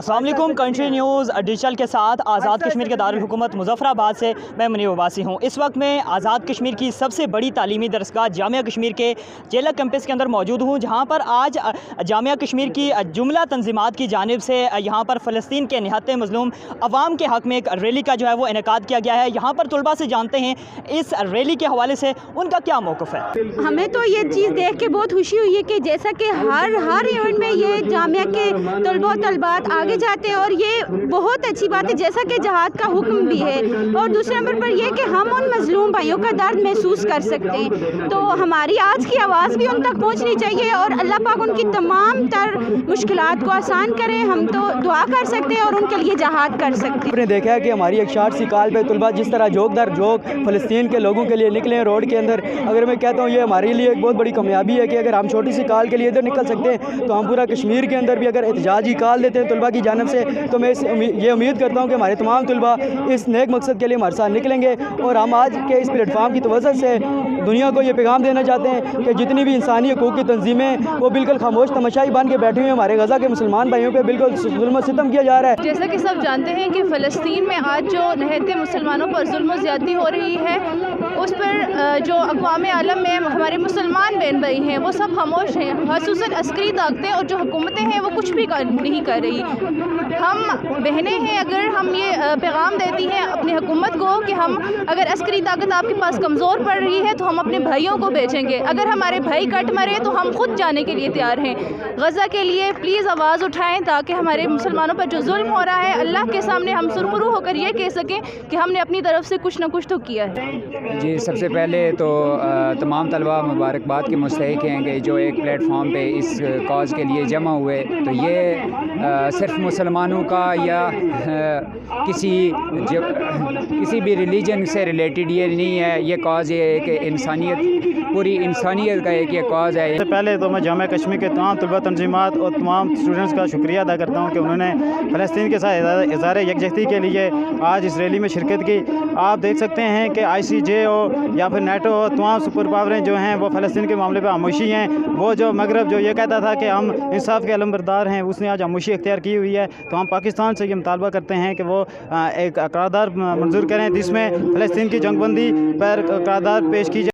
अस्सलाम वालेकुम। Country news digital के साथ आज़ाद कश्मीर के दारुल हुकूमत मुज़फ़्फ़राबाद से मैं मुनीर अब्बासी हूँ। इस वक्त मैं आज़ाद कश्मीर की सबसे बड़ी तालीमी दरसगाह जामिया कश्मीर के जेला कैंपस के अंदर मौजूद हूँ, जहाँ पर आज जामिया कश्मीर की जुमला तंजीमात की जानिब से यहाँ पर फ़लस्तीन के निहत्ते मज़लूम अवाम के हक़ में एक रैली का जो है वो इनेकाद किया गया है। यहाँ पर तलबा से जानते हैं इस रैली के हवाले से उनका क्या मौक़िफ़ है। हमें तो ये चीज़ देख के बहुत खुशी हुई है कि जैसा कि हर इवेंट में ये जामिया के तलबा तलबात आगे जाते हैं और ये बहुत अच्छी बात है, जैसा कि जहाद का हुक्म भी है। और दूसरे नंबर पर यह कि हम उन मजलूम भाइयों का दर्द महसूस कर सकते हैं, तो हमारी आज की आवाज़ भी उन तक पहुंचनी चाहिए और अल्लाह पाक उनकी तमाम तर मुश्किलात को आसान करें। हम तो दुआ कर सकते हैं और उनके लिए जहाद कर सकते हैं। आपने देखा है कि हमारी एक शार्ट सी कॉल पे तलबा जिस तरह जोक दर जोक फ़लस्तीन के लोगों के लिए निकले हैं रोड के अंदर। अगर मैं कहता हूँ ये हमारे लिए एक बहुत बड़ी कामयाबी है कि अगर हम छोटी सी कॉल के लिए इधर निकल सकते हैं, तो हम पूरा कश्मीर के अंदर भी अगर एहतजाजी कॉल देते हैं तलबा की जानब से, तो मैं ये उम्मीद करता हूँ कि हमारे तमाम तलबा इस नेक मकसद के लिए हमारे साथ निकलेंगे। और हम आज के इस प्लेटफार्म की वजह से दुनिया को ये पैगाम देना चाहते हैं कि जितनी भी इंसानी हकूक़ की तंजीमें वो बिल्कुल खामोश तमाशाई बन के बैठी हुई हैं। हमारे गज़ा के मुसलमान भाइयों पे बिल्कुल जुल्म सितम किया जा रहा है। जैसा कि सब जानते हैं कि फ़लस्तीन में आज जो निहत्ते मुसलमानों पर जुल्म ज़्यादती हो रही है, उस पर जो अक़वाम आलम में हमारे मुसलमान बहन भाई हैं वो सब खामोश हैं। ख़ुसूसन अस्करी ताकतें और जो हुकूमतें हैं वो कुछ भी नहीं कर रही। हम बहनें हैं, अगर हम ये पैगाम देती हैं अपनी हुकूमत को कि हम अगर अस्करी ताकत आपके पास कमज़ोर पड़ रही है तो हम अपने भाइयों को भेजेंगे। अगर हमारे भाई कट मरे तो हम खुद जाने के लिए तैयार हैं। गज़ा के लिए प्लीज़ आवाज़ उठाएं ताकि हमारे मुसलमानों पर जो जुल्म हो रहा है अल्लाह के सामने हम सुरखरू होकर ये कह सकें कि हमने अपनी तरफ से कुछ ना कुछ तो किया है। जी, सबसे पहले तो तमाम तलबा मुबारकबाद के मुस्तहिक हैं कि जो एक प्लेटफॉर्म पे इस कॉज़ के लिए जमा हुए। तो ये सिर्फ मुसलमानों का या किसी भी रिलीजन से रिलेटेड ये नहीं है। ये कॉज़ ये है कि इंसानियत, पूरी इंसानियत का एक ये कॉज़ है। सबसे पहले तो मैं जामिया कश्मीर के तमाम तलबा तंजीमात और तमाम स्टूडेंट्स का शुक्रिया अदा करता हूँ कि उन्होंने फ़लस्तीन के साथ इज़हार यकजहती के लिए आज इस रैली में शिरकत की। आप देख सकते हैं कि ICJ हो या फिर NATO हो, तमाम सुपर पावरें जो हैं वो फ़लस्तीन के मामले पर खामोशी हैं। वो जो मगरब जो ये कहता था कि हम इंसाफ के अलमबरदार हैं, उसने आज खामोशी इख्तियार की हुई है। तो हम पाकिस्तान से ये मुतालबा करते हैं कि वो एक करारदाद मंजूर करें जिसमें फ़लस्तीन की जंगबंदी पर करारदाद पेश की जाए।